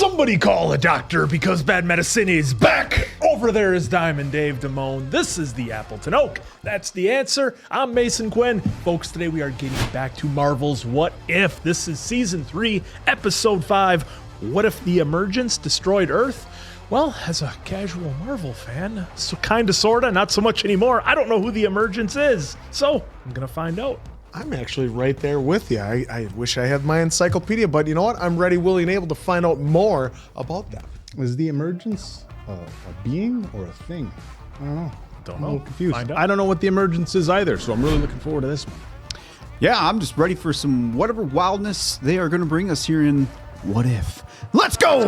Somebody call a doctor because bad medicine is back. Over there is Diamond Dave Damone. This is the Appleton Oak. That's the answer. I'm Mason Quinn. Folks, today we are getting back to Marvel's What If. This is Season 3, Episode 5. What if the Emergence destroyed Earth? Well, as a casual Marvel fan, so kinda, sorta, not so much anymore, I don't know who the Emergence is. So, I'm gonna find out. I'm actually right there with you. I wish I had my encyclopedia, but you know what? I'm ready, willing, and able to find out more about them. Is the Emergence a being or a thing? I don't know. Don't I'm know. a little confused. Find out. I don't know what the Emergence is either, so I'm really looking forward to this one. Yeah, I'm just ready for some whatever wildness they are going to bring us here in What If. Let's go!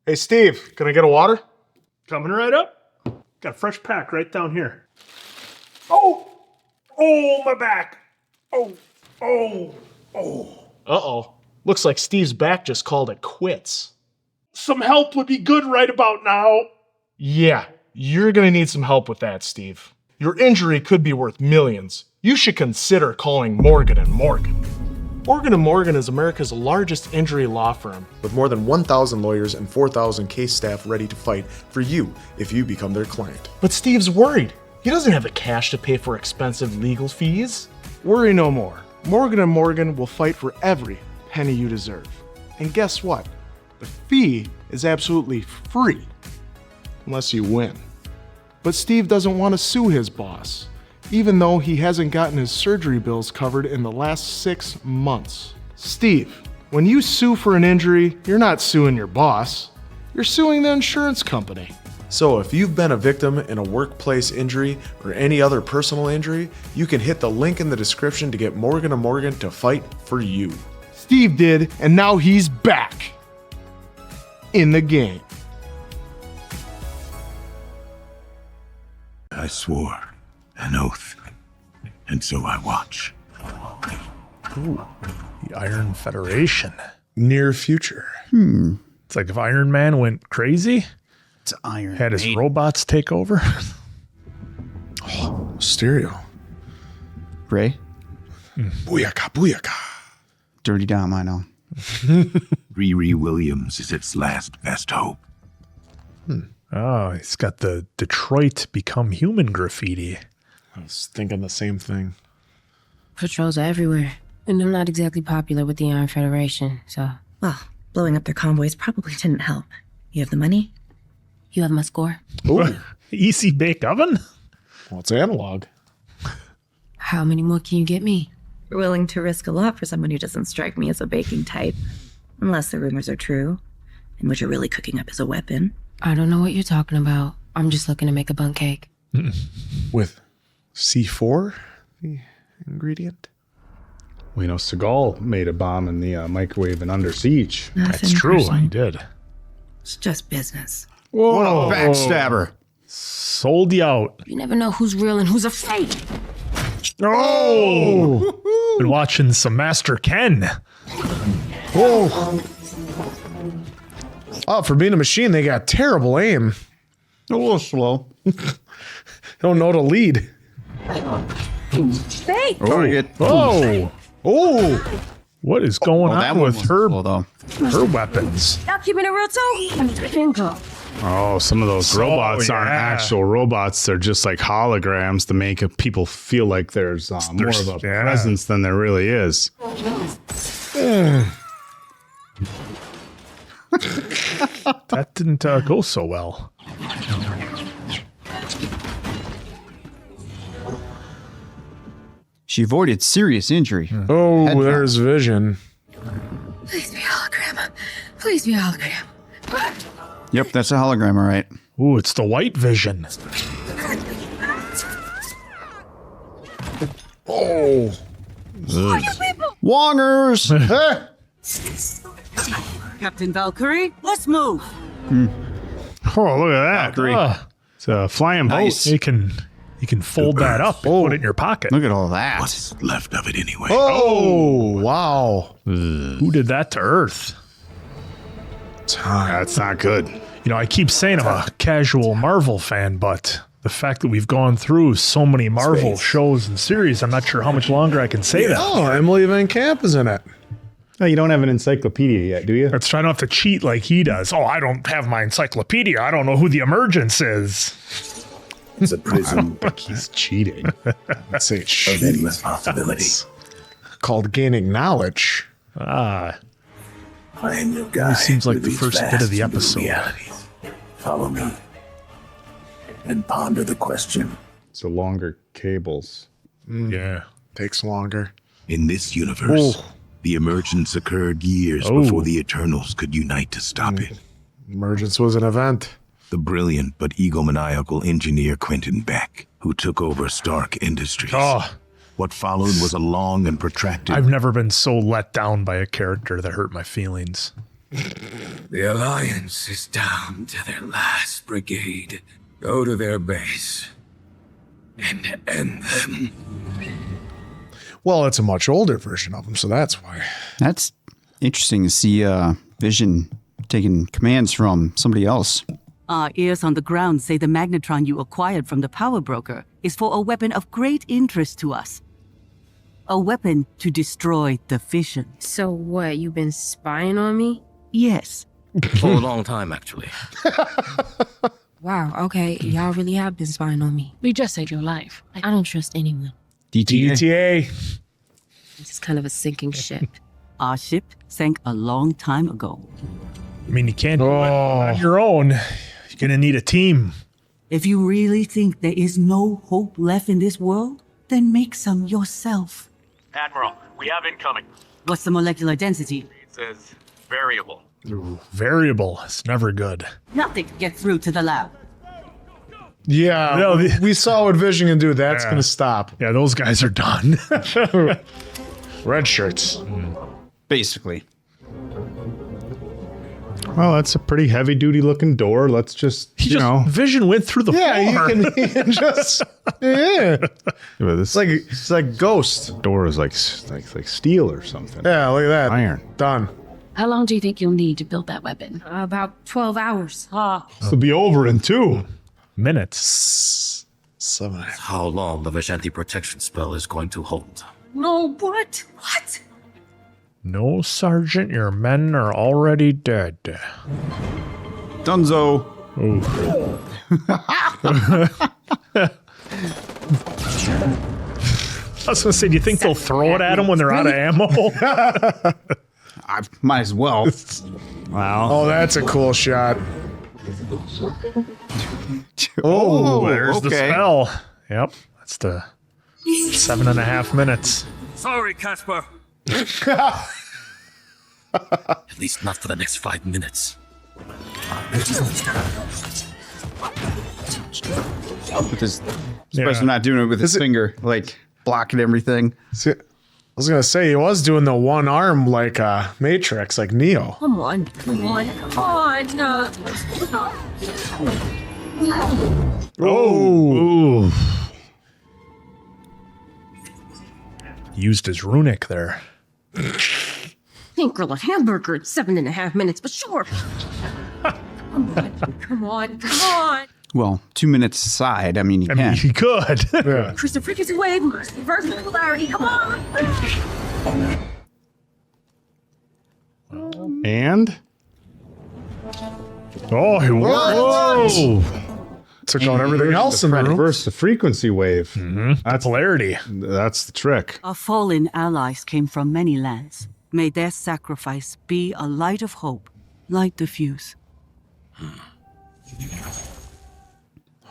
Hey, Steve, can I get a water? Coming right up. Got a fresh pack right down here. Oh, my back. Oh. Uh-oh. Looks like Steve's back just called it quits. Some help would be good right about now. Yeah, you're gonna need some help with that, Steve. Your injury could be worth millions. You should consider calling Morgan & Morgan. Morgan & Morgan is America's largest injury law firm, with more than 1,000 lawyers and 4,000 case staff ready to fight for you if you become their client. But Steve's worried. He doesn't have the cash to pay for expensive legal fees. Worry no more. Morgan & Morgan will fight for every penny you deserve. And guess what? The fee is absolutely free, unless you win. But Steve doesn't want to sue his boss, even though he hasn't gotten his surgery bills covered in the last 6 months. Steve, when you sue for an injury, you're not suing your boss. You're suing the insurance company. So if you've been a victim in a workplace injury or any other personal injury, you can hit the link in the description to get Morgan & Morgan to fight for you. Steve did, and now he's back in the game. I swore an oath, and so I watch. Ooh, the Iron Federation. Near future. It's like if Iron Man went crazy, It's Iron had his Maiden. robots take over. Stereo. Ray, Booyaka, booyaka. dirty dime, I know. Riri Williams is its last best hope. Oh, he's got the Detroit Become Human graffiti. I was thinking the same thing. Patrols are everywhere, and I'm not exactly popular with the Iron Federation, so... Well, blowing up their convoys probably didn't help. You have the money? You have my score? Ooh. Easy bake oven? Well, it's analog. How many more can you get me? We're willing to risk a lot for someone who doesn't strike me as a baking type. Unless the rumors are true, and what you're really cooking up is a weapon. I don't know what you're talking about. I'm just looking to make a bun cake. With C4, the ingredient. We know Seagal made a bomb in the microwave and Under Siege. That's Nothing true, personal. he did. It's just business. Whoa, backstabber. Sold you out. You never know who's real and who's a fake. Oh! Been watching some Master Ken. Oh, for being a machine, they got terrible aim. A little slow. Don't know to lead. Fake! Target. Oh! Oh! What is going That on one with was her slow, though. weapons? Y'all keeping it real too? Oh, some of those robots aren't yeah. actual robots. They're just like holograms to make people feel like there's more of a yeah. presence than there really is. That didn't go so well. She avoided serious injury. Oh, Head there's Vision. Please be a hologram. Please be a hologram. Yep, that's a hologram, all right. Ooh, it's the White Vision. Oh. Wongers! Captain Valkyrie, let's move. Oh, look at that. Valkyrie. It's a flying Nice. boat. You can fold that up and put it in your pocket. Look at all that. What's left of it anyway? Oh, wow. Who did that to Earth? That's not good. You know, I keep saying I'm a casual Marvel fan, but the fact that we've gone through so many Marvel shows and series, I'm not sure how much longer I can say that. Oh, Emily Van Camp is in it. No, you don't have an encyclopedia yet, do you? Let's try not to cheat like he does. Oh, I don't have my encyclopedia. I don't know who the Emergence is. It's a prism He's cheating. Let's say it's of endless possibility. called Gaining Knowledge. Ah, I am your guide. seems like with the these first bit of vast the new episode. realities. Follow me and ponder the question. So longer cables. yeah. Takes longer. In this universe, the emergence occurred years before the Eternals could unite to stop it. Emergence was an event. The brilliant but egomaniacal engineer Quentin Beck, who took over Stark Industries. Oh, What followed was a long and protracted... I've never been so let down by a character that hurt my feelings. The Alliance is down to their last brigade. Go to their base and end them. Well, it's a much older version of him, so that's why. That's interesting to see Vision taking commands from somebody else. Our ears on the ground say the magnetron you acquired from the power broker is for a weapon of great interest to us. A weapon to destroy the fission. So what, you been spying on me? Yes. For a long time, actually. Wow, okay, y'all really have been spying on me. We just saved your life. I don't trust anyone. DTA. It's just kind of a sinking ship. Our ship sank a long time ago. I mean, you can't do it on your own. You're going to need a team. If you really think there is no hope left in this world, then make some yourself. Admiral, we have incoming. What's the molecular density? It says variable. Ooh, variable. It's never good. Nothing can get through to the lab. Yeah, No, we saw what Vision can do. That's Yeah. going to stop. Yeah, those guys are done. Red shirts. Basically. Well, that's a pretty heavy-duty looking door. Let's just, Vision went through the floor. You can just, yeah. But this It's like Ghost. door is like steel or something. Yeah, look at that. Iron. Done. How long do you think you'll need to build that weapon? About 12 hours. This will be over in 2 Minutes. 7. How long the Vishanti protection spell is going to hold. No, what? What? No, Sergeant, your men are already dead. Dunzo. I was going to say, do you think they'll throw it at them when they're out of ammo? I might as well. Wow. Oh, that's a cool shot. Oh, there's the okay. spell. Yep, that's the 7.5 minutes. Sorry, Casper. At least not for the next 5 minutes. With his, especially not doing it with his finger, like blocking everything. See, I was going to say, he was doing the one arm like Matrix, like Neo. Come on, come on, come on. No. Oh. Used his runic there. Can't grill a hamburger in 7.5 minutes, but sure. Come on, come on, come on. Well, 2 minutes aside, I mean, you I mean, can. he could. Yeah. Crystal frequency wave, reverse polarity, come on. And? Oh, he whoa. Took out everything else in the room. Reverse the frequency wave. That's polarity. That's the trick. Our fallen allies came from many lands. May their sacrifice be a light of hope. Light the fuse.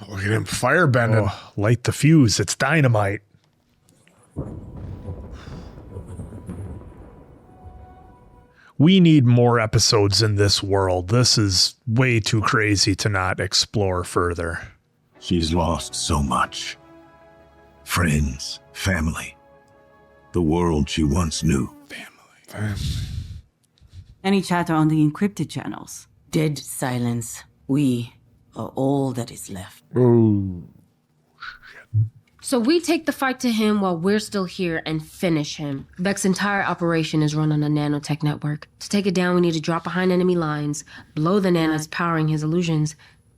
Look at him firebending. Oh, light the fuse. It's dynamite. We need more episodes in this world. This is way too crazy to not explore further. She's lost so much. Friends, family. The world she once knew. Any chatter on the encrypted channels? Dead silence. We are all that is left. So we take the fight to him while we're still here and finish him. Beck's entire operation is run on a nanotech network. To take it down, we need to drop behind enemy lines, blow the nanites powering his illusions,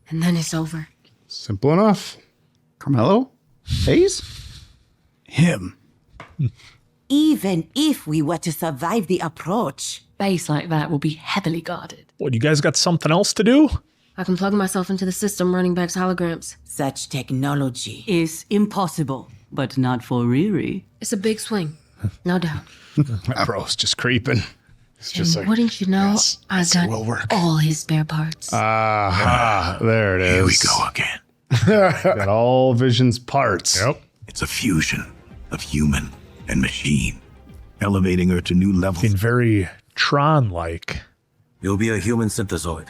and then it's over. Simple enough. Carmelo? Hayes? Him. Even if we were to survive the approach, Base like that will be heavily guarded. What, you guys got something else to do? I can plug myself into the system running Beck's holograms. such technology is impossible, but not for Riri. It's a big swing, no doubt. That bro's just creeping. It's just And like, wouldn't you know, yes, I yes, it got will work. all his spare parts. there it is. Here we go again. Got all Vision's parts. Yep. It's a fusion of human and machine, elevating her to new levels. Being very Tron-like. You'll be a human-synthezoid.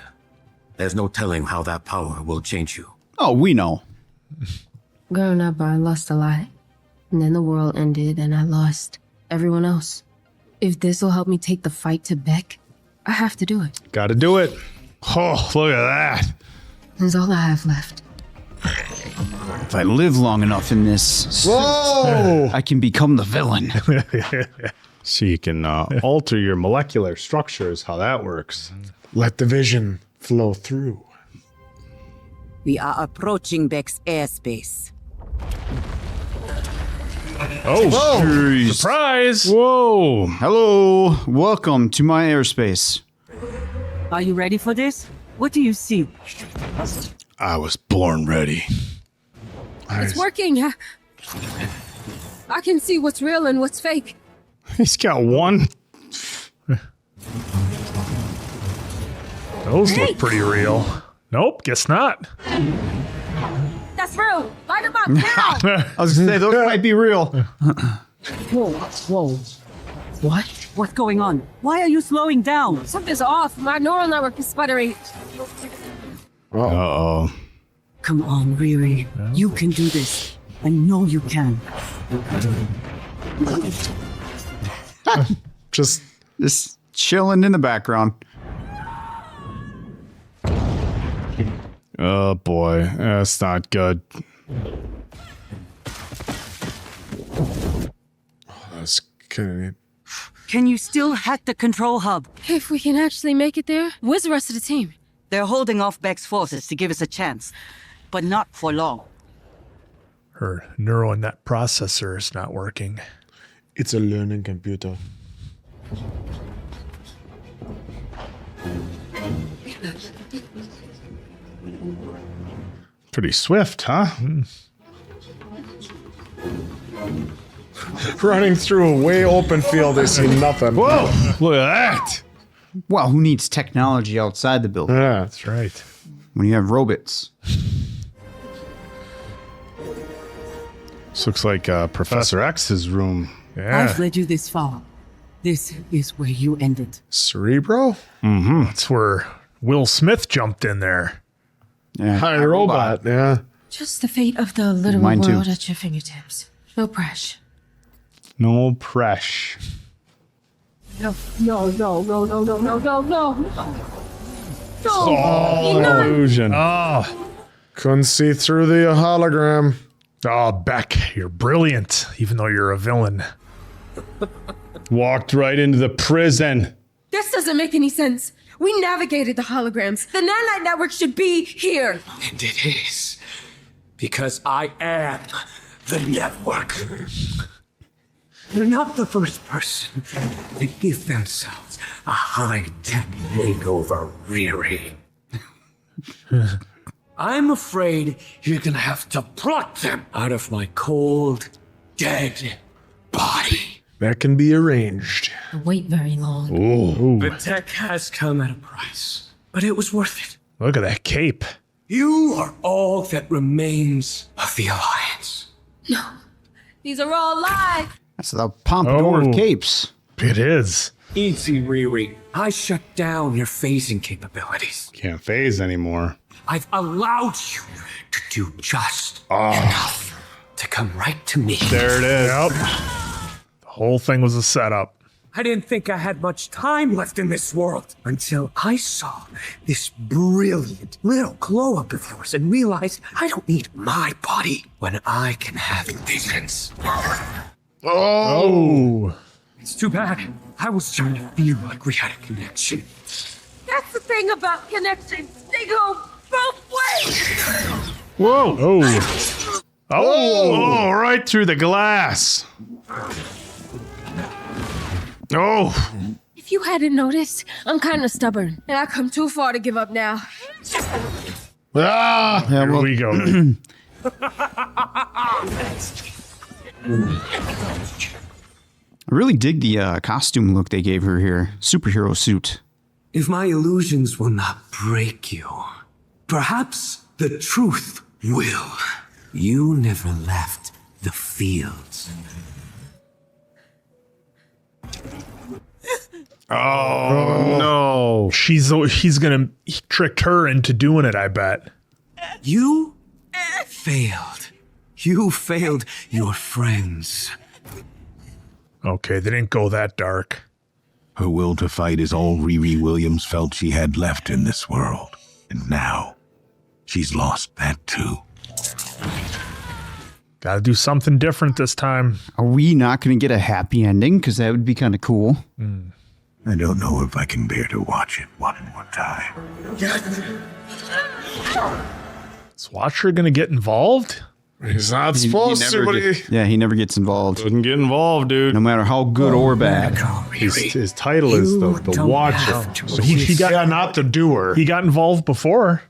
There's no telling how that power will change you. Oh, we know. Growing up, I lost a lot. And then the world ended and I lost everyone else. If this will help me take the fight to Beck, I have to do it. Gotta do it. Oh, look at that. That's all I have left. If I live long enough in this, Whoa! I can become the villain. So you can alter your molecular structures, how that works. Let the vision flow through. We are approaching Beck's airspace. Oh, Jeez. surprise! Whoa. Hello, welcome to my airspace. Are you ready for this? What do you see? I was born ready. It's working. I can see what's real and what's fake. He's got one. Those look pretty real. Nope, guess not. That's real. Light him up now. I was gonna say, those might be real. Whoa, whoa. What? What's going on? Why are you slowing down? Something's off. My neural network is sputtering. Uh-oh. Come on, Riri. You can do this. I know you can. Just chilling in the background. Oh boy, that's not good. that's kind of. Can you still hack the control hub? If we can actually make it there, where's the rest of the team? They're holding off Beck's forces to give us a chance, but not for long. Her neural net processor is not working. It's a learning computer. Pretty swift, huh? Running through a way open field, they see nothing. Whoa! Look at that! Wow, who needs technology outside the building Yeah. That's right. when you have robots? This looks like Professor X's room. Yeah. I've led you this far. This is where you end it. Cerebro? That's where Will Smith jumped in there. Yeah, Hi, robot. Yeah. Just the fate of the literal Mine too. world at your fingertips. No pressure. No press. No, no, no, no, no, no, no, no, no. No. Oh, illusion. Oh, Couldn't see through the hologram. oh, Beck, you're brilliant, even though you're a villain. Walked right into the prison. This doesn't make any sense. We navigated the holograms. The nanite network should be here. And it is. Because I am the network. You're not the first person to give themselves a high-tech makeover, Riri. I'm afraid you're gonna have to pluck them out of my cold, dead body. That can be arranged. Wait very long. Ooh. The tech has come at a price, but it was worth it. Look at that cape. You are all that remains of the Alliance. No, these are all lies. That's the pompadour Oh. of capes. It is. Easy, Riri. I shut down your phasing capabilities. Can't phase anymore. I've allowed you to do just enough to come right to me. There it is. Yep. The whole thing was a setup. I didn't think I had much time left in this world until I saw this brilliant little glow-up of yours and realized I don't need my body when I can have visions. Oh. It's too bad. I was trying to feel like we had a connection. That's the thing about connections. They go both ways. Whoa. Oh. Oh, right through the glass. Oh. If you hadn't noticed, I'm kind of stubborn, and I come too far to give up now. Ah, Yeah, here well- we go. I really dig the costume look they gave her here. Superhero suit. If my illusions will not break you, perhaps the truth will. You never left the fields. Oh, no. He's gonna trick her into doing it, I bet. You failed. You failed your friends. Okay, they didn't go that dark. Her will to fight is all Riri Williams felt she had left in this world. And now, she's lost that too. Gotta do something different this time. Are we not going to get a happy ending? Because that would be kind of cool. I don't know if I can bear to watch it one more time. Is Watcher gonna get involved? He's not supposed to, but he never gets involved. Couldn't get involved, dude. No matter how good or bad. His title is the Watcher. So he got not the doer. He got involved before.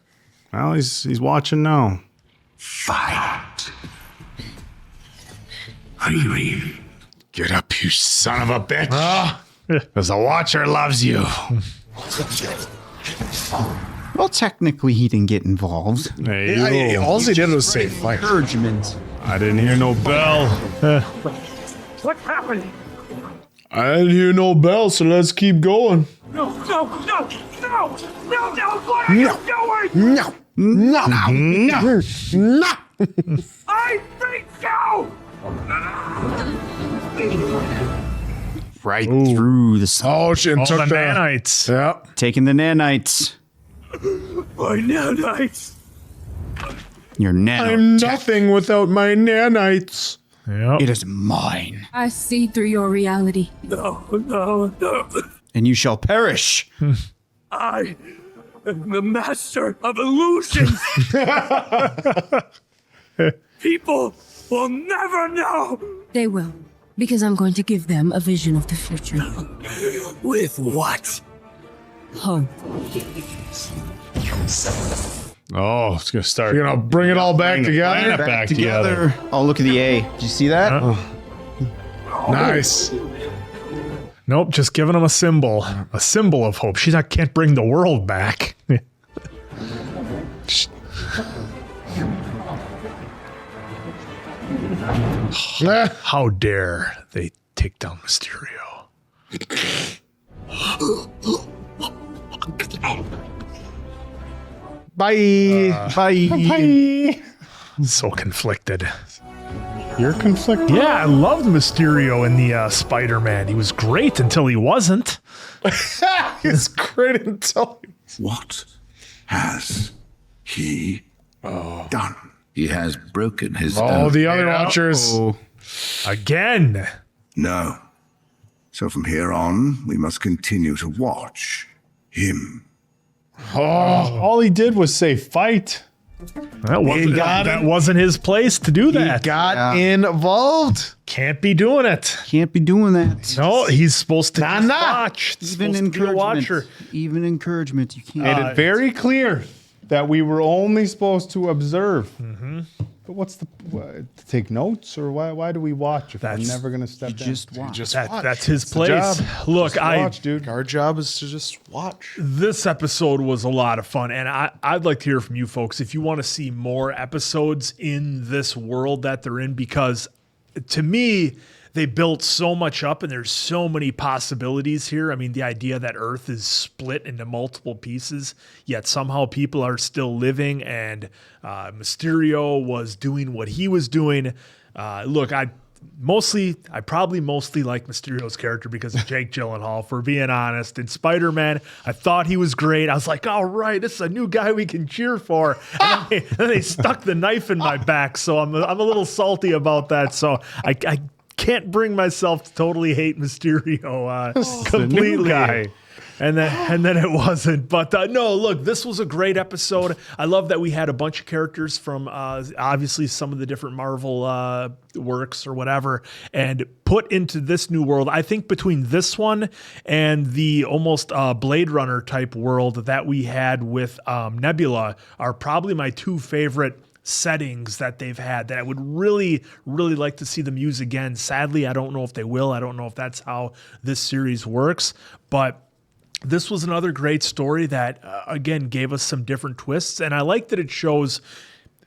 Well, he's watching now. Fight. Riri. Get up, you son of a bitch. Because the Watcher loves you. Well, technically, he didn't get involved. Hey, All he did was say fight. Encouragement. I didn't hear no bell. What's happening? I didn't hear no bell, so let's keep going. No! What are you doing? No. I think so! Right through the sun. Oh, shit. All Took the nanites. Yeah. Taking the nanites. My nanites! Your nano. I'm nothing without my nanites. Yep. It is mine. I see through your reality. No. And you shall perish. I am the master of illusions. People will never know. They will, because I'm going to give them a vision of the future. With what? Hope. Oh, it's going to start. You're going to bring it all back together? Bring it back together. Oh, look at the A. Did you see that? Nice. Nope, just giving them a symbol of hope. She can't bring the world back. How dare they take down Mysterio? Bye. Bye. So conflicted. You're conflicted? Yeah, I loved Mysterio in the Spider-Man. He was great until he wasn't. It's great until. What has he done? He has broken his Oh, the other Watchers. Again. No. So from here on, we must continue to watch him. Oh, all he did was say fight. That wasn't his place to do that. He got involved. Can't be doing it. Can't be doing that. No, he's supposed to just watch. He's Even supposed to be a watcher. encouragement. Even encouragement. You can't. Made it very clear that we were only supposed to observe. But what's to take notes, or why do we watch if we're never going to step in? Just watch. Just watch. That's his It's the job. place. Look, Just watch, dude. Our job is to just watch. This episode was a lot of fun, and I'd like to hear from you folks if you want to see more episodes in this world that they're in, because to me, they built so much up and there's so many possibilities here. I mean, the idea that Earth is split into multiple pieces, yet somehow people are still living, and Mysterio was doing what he was doing. Look, I probably mostly like Mysterio's character because of Jake Gyllenhaal, for being honest. In Spider-Man, I thought he was great. I was like, all right, this is a new guy we can cheer for. And then they stuck the knife in my back, so I'm a little salty about that. So I can't bring myself to totally hate Mysterio completely. The new guy. And then it wasn't. But no, look, this was a great episode. I love that we had a bunch of characters from obviously some of the different Marvel works or whatever, and put into this new world. I think between this one and the almost Blade Runner type world that we had with Nebula are probably my two favorite settings that they've had that I would really, really like to see them use again. Sadly, I don't know if they will. I don't know if that's how this series works, but this was another great story that, again, gave us some different twists. And I like that it shows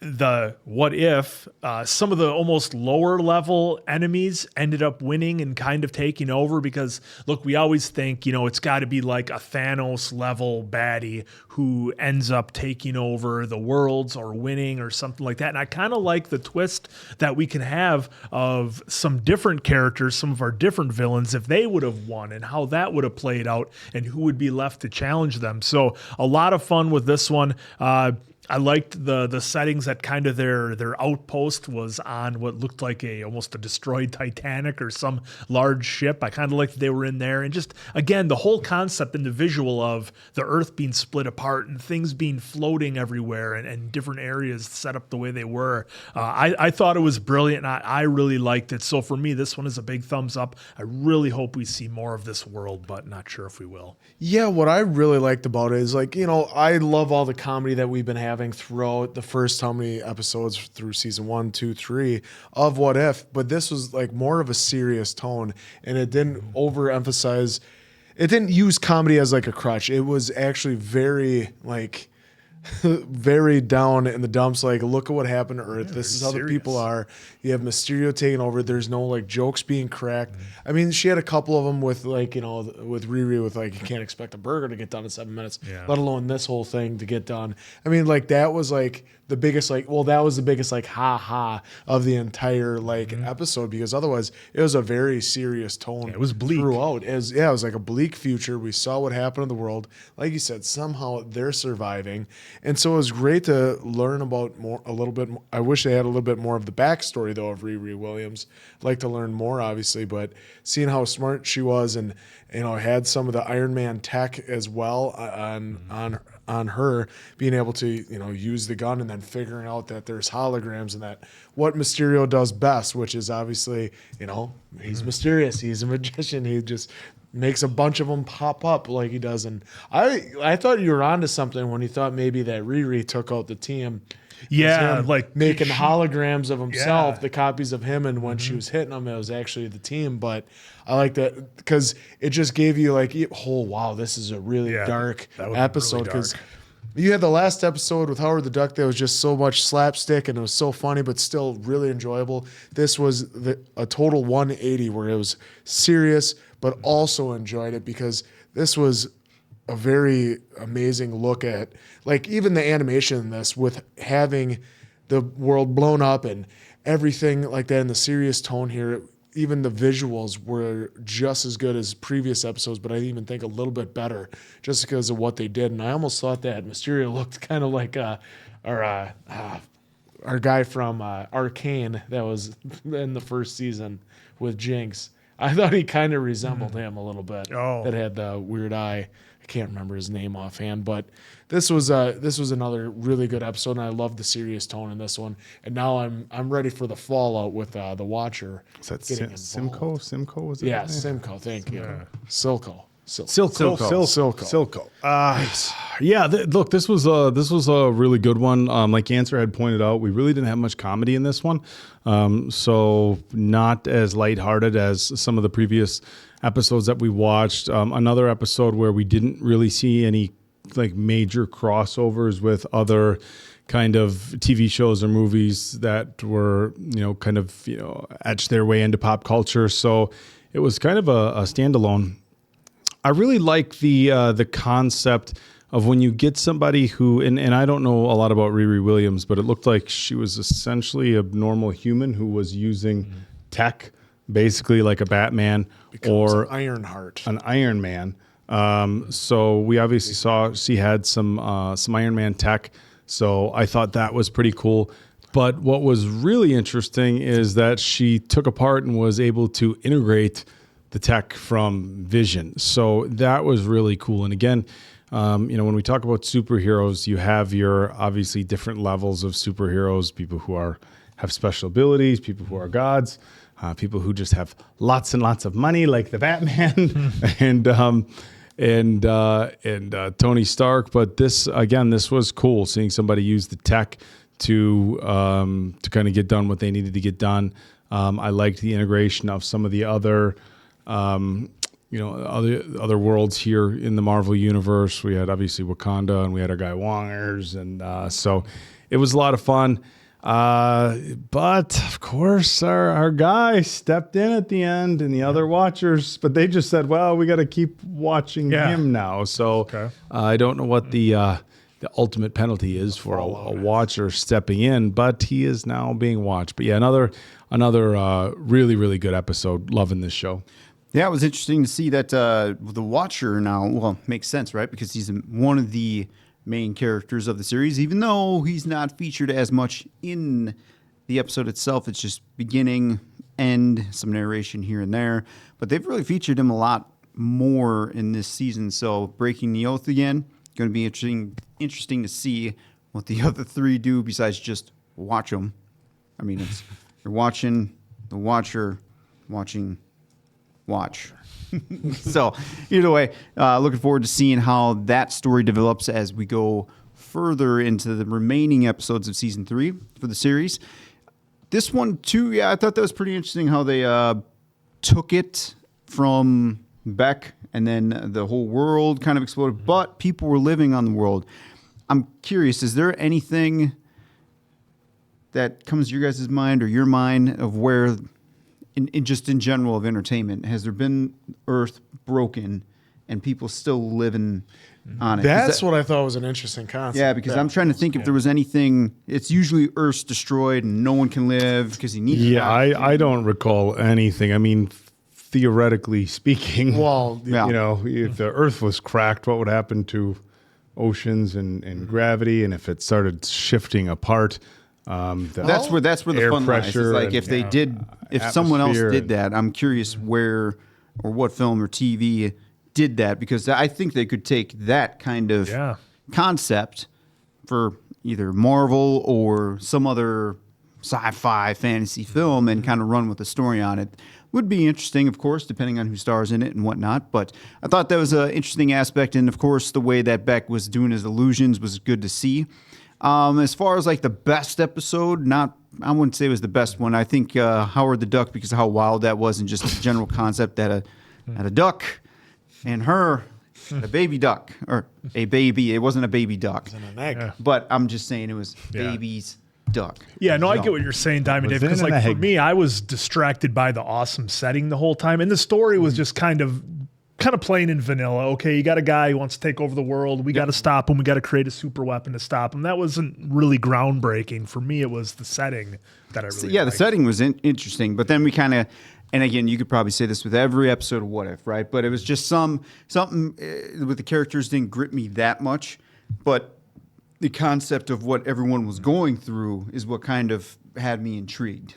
the what if some of the almost lower level enemies ended up winning and kind of taking over, because look, we always think, it's got to be like a Thanos level baddie who ends up taking over the worlds or winning or something like that. And I kind of like the twist that we can have of some different characters, some of our different villains, if they would have won and how that would have played out and who would be left to challenge them. So a lot of fun with this one. I liked the settings that kind of their outpost was on what looked like almost a destroyed Titanic or some large ship. I kind of liked that they were in there. And just, again, the whole concept and the visual of the Earth being split apart and things being floating everywhere and different areas set up the way they were. I thought it was brilliant. I really liked it. So for me, this one is a big thumbs up. I really hope we see more of this world, but not sure if we will. Yeah, what I really liked about it is, I love all the comedy that we've been having throughout the first how many episodes through season 1, 2, 3 of What If, but this was like more of a serious tone, and it didn't overemphasize, it didn't use comedy as like a crutch. It was actually very very down in the dumps. Like, look at what happened to Earth. This is how the people are. You have Mysterio taking over. There's no jokes being cracked. I mean, she had a couple of them with with Riri with you can't expect a burger to get done in 7 minutes, let alone this whole thing to get done. I mean, that was the biggest that was the biggest ha of the entire episode, because otherwise it was a very serious tone. It was bleak throughout. It was like a bleak future. We saw what happened in the world. Like you said, somehow they're surviving. And so it was great to learn about a little bit. I wish they had a little bit more of the backstory though of Riri Williams. I'd like to learn more, obviously, but seeing how smart she was and had some of the Iron Man tech as well on her being able to use the gun, and then figuring out that there's holograms and that what Mysterio does best, which is obviously he's mysterious, he's a magician, he just makes a bunch of them pop up like he does. And I thought you were onto something when you thought maybe that Riri took out the team. Yeah, making holograms of himself, the copies of him, and when she was hitting them, it was actually the team. But I like that because it just gave you oh wow, this is a really dark episode, because you had the last episode with Howard the Duck that was just so much slapstick and it was so funny but still really enjoyable. This was a total 180 where it was serious but also enjoyed it, because this was a very amazing look at even the animation in this, with having the world blown up and everything like that, in the serious tone here. Even the visuals were just as good as previous episodes, but I even think a little bit better just because of what they did. And I almost thought that Mysterio looked kind of like our guy from Arcane that was in the first season with Jinx. I thought he kind of resembled him a little bit. That had the weird eye. I can't remember his name offhand, but this was another really good episode, and I love the serious tone in this one. And now I'm ready for the fallout with the Watcher. Is that Simcoe? Simcoe was it? Yeah, Simcoe. Thank you. Silco. Look, this was a really good one. Like Answer had pointed out, we really didn't have much comedy in this one, so not as lighthearted as some of the previous episodes that we watched. Another episode where we didn't really see any major crossovers with other kind of TV shows or movies that were etched their way into pop culture. So it was kind of a standalone. I really like the concept of when you get somebody who, and I don't know a lot about Riri Williams, but it looked like she was essentially a normal human who was using tech, basically like a Batman or Ironheart, an Iron Man. So we obviously saw she had some Iron Man tech. So I thought that was pretty cool. But what was really interesting is that she took apart and was able to integrate the tech from Vision. So that was really cool. And again, when we talk about superheroes, you have your obviously different levels of superheroes, people who have special abilities, people who are gods, people who just have lots and lots of money, like the Batman and Tony Stark. But this was cool, seeing somebody use the tech to kind of get done what they needed to get done. I liked the integration of some of the other other worlds here in the Marvel universe. We had obviously Wakanda, and we had our guy Wongers, and so it was a lot of fun. But of course, our guy stepped in at the end, and the other Watchers, but they just said, "Well, we got to keep watching him now." So I don't know what the ultimate penalty is for a Watcher stepping in, but he is now being watched. But yeah, another really, really good episode. Loving this show. Yeah, it was interesting to see that the Watcher now, makes sense, right? Because he's one of the main characters of the series, even though he's not featured as much in the episode itself. It's just beginning, end, some narration here and there. But they've really featured him a lot more in this season. So breaking the oath again, going to be interesting to see what the other three do besides just watch them. I mean, you're watching the Watcher, watching Watch. So either way, looking forward to seeing how that story develops as we go further into the remaining episodes of season 3 for the series. This one too, I thought that was pretty interesting how they took it from Beck and then the whole world kind of exploded, but people were living on the world. I'm curious, is there anything that comes to your guys' mind or your mind of where in general of entertainment, has there been Earth broken and people still living on it? That's what I thought was an interesting concept. Yeah, because I'm trying to think if there was anything. It's usually Earth's destroyed and no one can live because he needs. Yeah, I don't recall anything. I mean, theoretically speaking, if the Earth was cracked, what would happen to oceans and gravity? And if it started shifting apart, that's where the fun lies. It's like if they did, if someone else did that, I'm curious where or what film or TV did that, because I think they could take that kind of concept for either Marvel or some other sci-fi fantasy film and kind of run with the story on it. Would be interesting, of course, depending on who stars in it and whatnot. But I thought that was an interesting aspect, and of course, the way that Beck was doing his illusions was good to see. As far as like the best episode, I wouldn't say it was the best one. I think Howard the Duck, because of how wild that was and just the general concept that a duck and her, a baby duck, or a baby. It wasn't a baby duck. It wasn't an egg. But I'm just saying it was baby's duck. Yeah, no, I get what you're saying, Diamond Dave, because like for me, I was distracted by the awesome setting the whole time, and the story was just kind of plain and vanilla. Okay, you got a guy who wants to take over the world. We got to stop him. We got to create a super weapon to stop him. That wasn't really groundbreaking. For me, it was the setting that I really liked. The setting was interesting, but then we kind of, and again, you could probably say this with every episode of What If, right? But it was just something with the characters didn't grip me that much, but the concept of what everyone was going through is what kind of had me intrigued.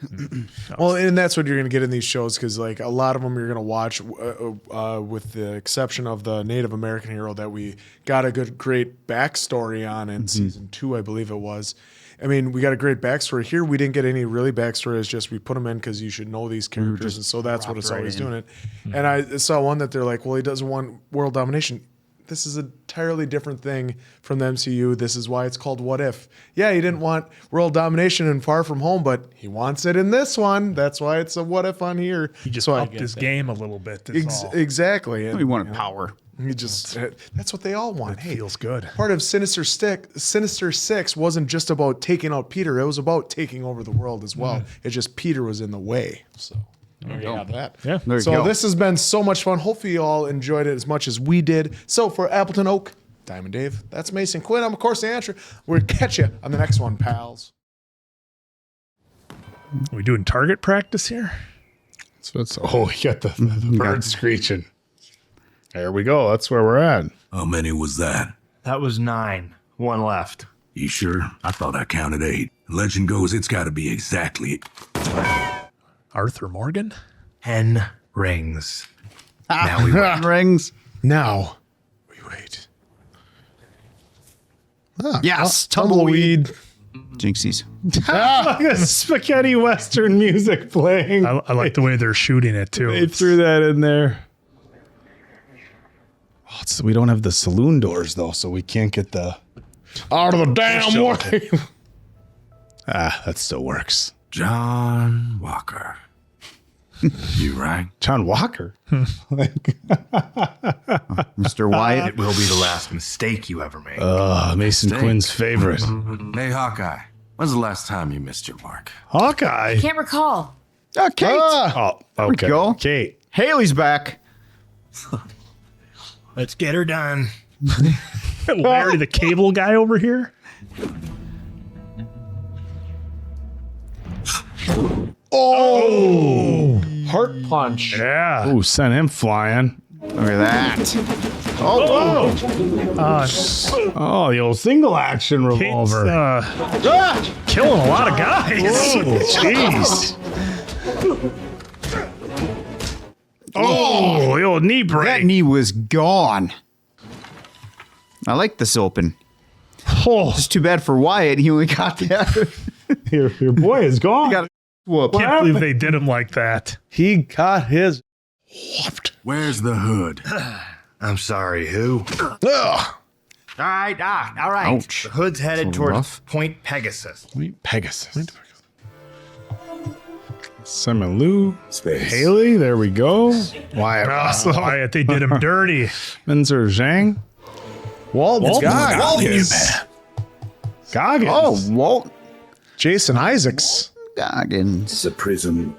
Well, and that's what you're going to get in these shows, because like a lot of them you're going to watch, with the exception of the Native American hero that we got a great backstory on in season 2, I believe it was. I mean, we got a great backstory here. We didn't get any really backstory. It's just we put them in because you should know these characters, and so that's what it's always doing it. And I saw one that they're like, well, he doesn't want world domination. This is an entirely different thing from the MCU. This is why it's called What If. Yeah, he didn't want world domination in Far From Home, but he wants it in this one. That's why it's a What If on here. He just upped his game a little bit. Exactly. And he wanted power. He just that's what they all want. It feels good. Part of Sinister Six wasn't just about taking out Peter. It was about taking over the world as well. It's just Peter was in the way. So there you have that. Yeah. So this has been so much fun. Hopefully you all enjoyed it as much as we did. So for Appleton Oak, Diamond Dave, that's Mason Quinn. I'm of course the answer. We'll catch you on the next one, pals. Are we doing target practice here? Oh, you got the bird screeching. There we go. That's where we're at. How many was that? That was 9. 1 left. You sure? I thought I counted 8. Legend goes it's got to be exactly Arthur Morgan? 10 rings. Now we wait. Rings. Now, we wait. Yes, tumbleweed. Jinxies. Look at spaghetti western music playing. I like the way they're shooting it, too. They threw that in there. Oh, we don't have the saloon doors, though, so we can't get the... Out of the damn way. That still works. John Walker. You right? John Walker? Mr. Wyatt. It will be the last mistake you ever make. Mason Quinn's favorite. Hey, Hawkeye. When's the last time you missed your mark? Hawkeye? Can't recall. Oh, Kate. Oh, There we okay. go. Kate. Haley's back. Let's get her done. Larry, the cable guy over here? Oh! Heart punch. Yeah. Ooh, sent him flying. Look at that. Oh, Oh, the old single action revolver. Killing a lot of guys. Jeez. Oh, the old knee break. that knee was gone. I like this open. Oh, It's too bad for Wyatt. He only got that. your boy is gone. He got whooped. Can't believe they did him like that. He got his. Where's the hood? I'm sorry, who? Ugh. All right. Ouch. The hood's headed That's a towards rough. Point Pegasus. Pegasus. Simon Lou. Space. Haley, there we go. Wyatt Wyatt, they did him dirty. Minzer Zhang. Walton Goggins. Goggins. Oh, Walt Jason Isaacs. Goggins. It's a prism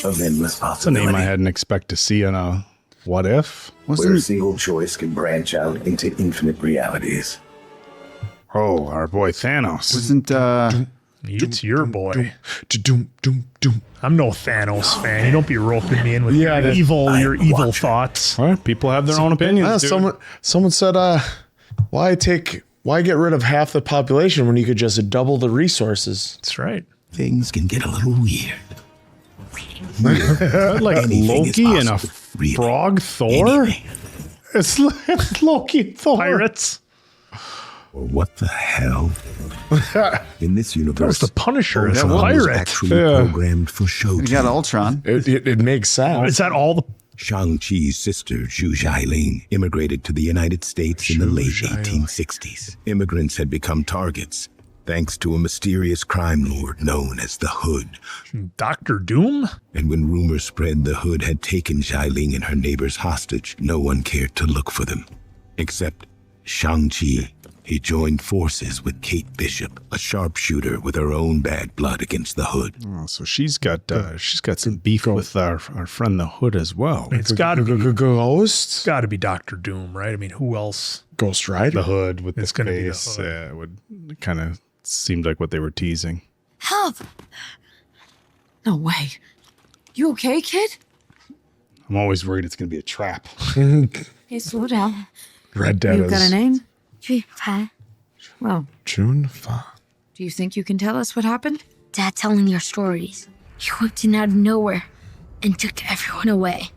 of endless That's a name possibility. I hadn't expect to see in a What If. Where a Wasn't single choice can branch out into infinite realities. Oh, our boy Thanos. It's your boy. Doom, doom, doom. I'm no Thanos fan. You don't be roping me in with Yeah, your evil thoughts. All right, people have their own opinions. dude. Someone said, why get rid of half the population when you could just double the resources? That's right. Things can get a little weird. Like Anything is Loki and a possible, really. frog Thor? Anything. It's Loki and Thor. Pirates. Or what the hell? In this That was universe, the Punisher as a Ultron was pirate. actually programmed for show. You got Ultron. It makes sense. Is that all the... Shang-Chi's sister, Xialing, immigrated to the United States in the late 1860s. Immigrants had become targets, thanks to a mysterious crime lord known as the Hood. Dr. Doom? And when rumors spread the Hood had taken Xialing and her neighbors hostage, no one cared to look for them. Except Shang-Chi. He joined forces with Kate Bishop, a sharpshooter with her own bad blood against the Hood. Oh, so she's got some beef with our friend the Hood as well. It's got to be Ghost? got to be Dr. Doom, right? I mean, who else? Ghost Rider? The Hood with It's the gonna be the face. Hood. Yeah, it would kind of seemed like what they were teasing. Help! No way. You okay, kid? I'm always worried it's going to be a trap. Hey, slow down. Red Dead You've got a is name? Jun-Fan. Well, Jun-Fan. do you think you can tell us what happened? Dad telling your stories. He whipped in out of nowhere and took everyone away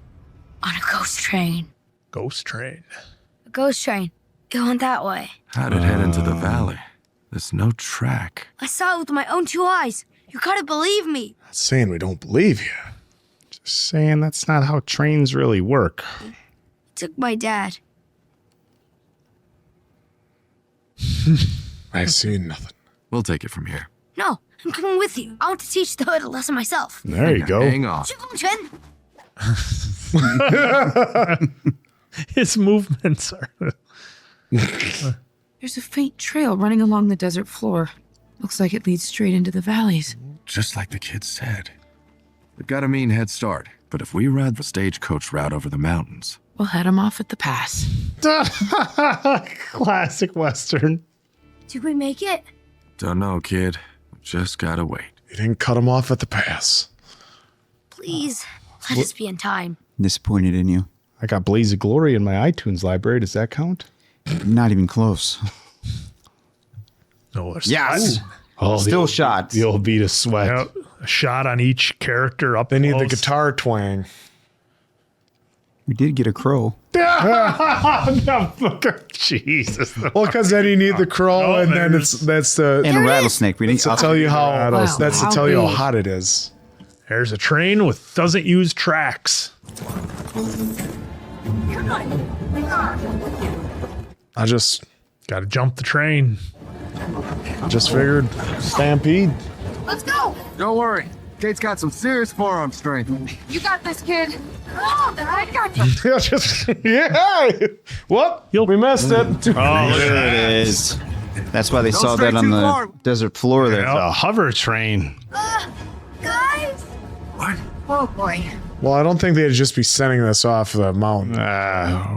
on a ghost train. Ghost Train. A ghost train. It went that way. How'd it head into the valley? There's no track. I saw it with my own 2 eyes. You gotta believe me. Not saying we don't believe you. Just saying that's not how trains really work. It took my dad. I see nothing. We'll take it from here. No, I'm coming with you. I want to teach the Hood a lesson myself. There you go. Hang on. Chen. His movements are... There's a faint trail running along the desert floor. Looks like it leads straight into the valleys. Just like the kid said. We've got a mean head start, but if we ride the stagecoach route over the mountains, We'll head him off at the pass. Classic Western. Did we make it? don't know, kid. Just gotta wait. You didn't cut him off at the pass. Please, let us be in time. Disappointed in you. I got Blaze of Glory in my iTunes library. Does that count? Not even close. No, Yes. Oh, Still shots. The old beat of sweat. Yep. A shot on each character up They need the close. guitar twang. We did get a crow. Jesus. Well, because then you need the crow, No, and then there's- that's the And a rattlesnake. We that's to didn't tell you how Wow. that's to How tell you how big? hot it is. There's a train with doesn't use tracks. I just Got to jump the train. figured stampede. Let's go. Don't worry. Kate's got some serious forearm strength. You got this, kid. Oh, I got you. Yeah. What? We missed it. Oh, There it is. That's why they saw that on the desert floor there. A hover train. Guys? What? Oh, boy. Well, I don't think they'd just be sending this off the mountain.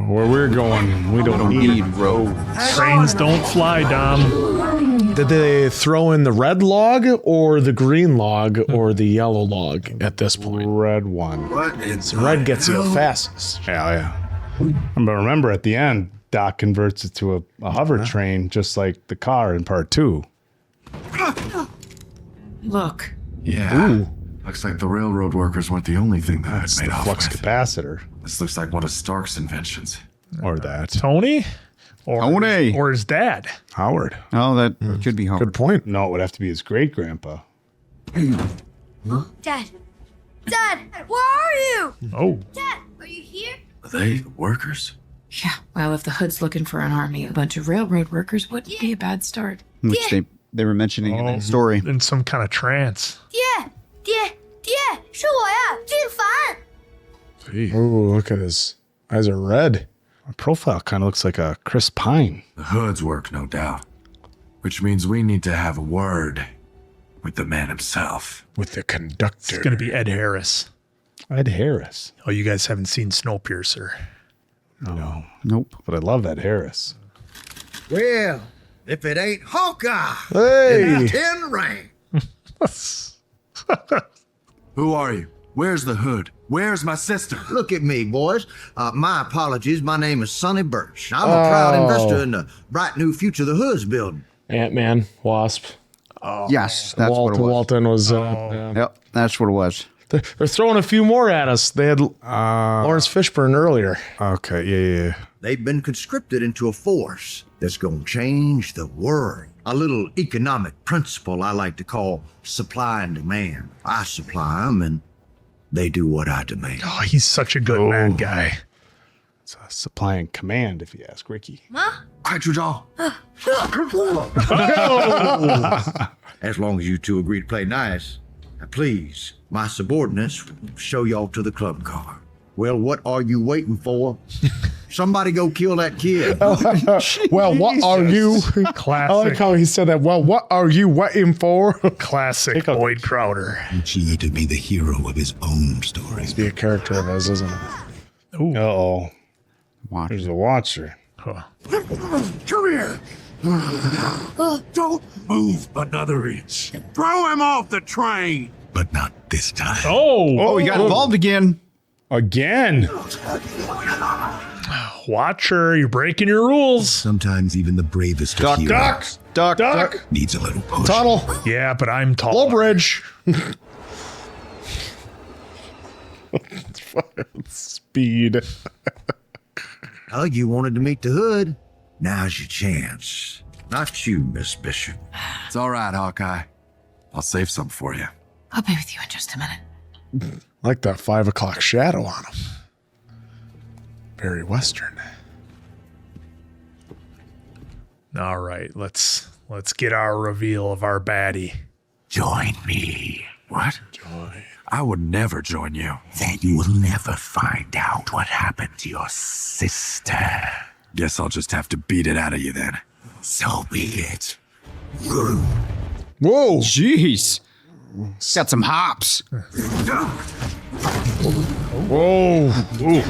Where we're going, we don't need road. trains don't fly, Dom. Did they throw in the red log or the green log or the yellow log at this point? red one. What is The red gets you the fastest. Yeah. But remember, at the end, Doc converts it to a hover train, just like the car in part 2. Look. Yeah. Looks like the railroad workers weren't the only thing that had It's made the off flux with. capacitor, This looks like one of Stark's inventions. or that. Tony? Or, Tony. Or his dad? Howard. Oh, that could be Howard. Good point. No, it would have to be his great grandpa. Dad. Dad, where are you? Oh. Dad, are you here? Are they the workers? Yeah, well, if the Hood's looking for an army, a bunch of railroad workers wouldn't be a bad start. Which they were mentioning in the story. In some kind of trance. Yeah, 是我呀，Jun-Fan。 Ooh, look at his eyes are red. My profile kind of looks like a Chris Pine. The Hood's work, no doubt. Which means we need to have a word with the man himself. With the It's conductor. going to be Ed Harris. Ed Harris. Oh, you guys haven't seen Snowpiercer. No. Nope. But I love Ed Harris. Well, if it ain't Hawkeye, Hey! 10 ring. Who are you? Where's the Hood? Where's my sister? Look at me, boys. My apologies. My name is Sonny Burch. I'm a proud investor in the bright new future the Hood's building. Ant-Man, Wasp. Yes, that's what it was. Walton was. Yeah. Yep, that's what it was. They're throwing a few more at us. They had Lawrence Fishburne earlier. Okay, yeah. They've been conscripted into a force that's going to change the world. A little economic principle I like to call supply and demand. I supply them and they do what I demand. Oh, he's such a good bad guy. It's a supply and command, if you ask Ricky. Hydrogel. As long as you two agree to play nice. Now, please, my subordinates will show y'all to the club car. Well, what are you waiting for? Somebody go kill that kid. Well, what are you? Classic. I like how he said that. Well, what are you waiting for? Classic Boyd Crowder. Shang-Chi to be the hero of his own story. Be a character of his, isn't it? Ooh. Uh-oh. Watch. There's a Watcher. Huh. Come here. Don't move another inch. Throw him off the train. But not this time. Oh, he got involved again. Again. Watcher, you're breaking your rules. Sometimes even the bravest of heroes Duck. needs a little push. Tunnel. Yeah, but I'm tall. Low bridge. Speed. Oh, you wanted to meet the Hood? Now's your chance. Not you, Miss Bishop. It's all right, Hawkeye. I'll save some for you. I'll be with you in just a minute. Like that 5 o'clock shadow on him. Very Western. All right, let's get our reveal of our baddie. Join me. What? I would never join you. Then you will never find out what happened to your sister. Guess I'll just have to beat it out of you then. So be it. Whoa. Jeez. Got some hops. Whoa.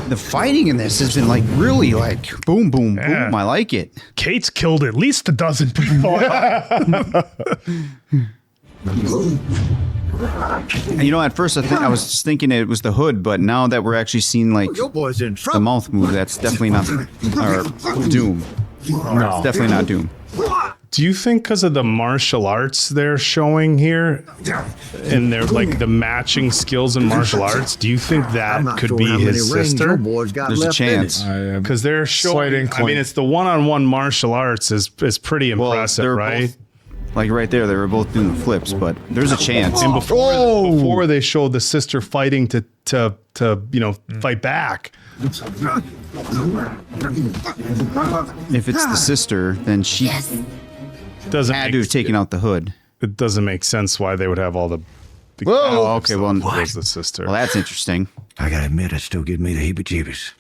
The fighting in this has been like really like boom, boom, Yeah. boom. I like it. Kate's killed at least a dozen people. You know, at first I was just thinking it was the hood, but now that we're actually seeing like Your boy's in the trouble. mouth move, that's definitely not Doom. No, it's definitely not Doom. Do you think because of the martial arts they're showing here, and they're like the matching skills in martial arts, do you think that could be his sister? There's a chance. Because they're showing. I mean, it's the one-on-one martial arts is pretty impressive, they're right? both, like right there, they were both doing the flips, but there's a chance. And before they showed the sister fighting to fight back. If it's the sister, then she doesn't had to have taken out the hood. It doesn't make sense why they would have all the. Oh, okay. Well, it was the sister. Well, that's interesting. I gotta admit, it still gives me the heebie-jeebies.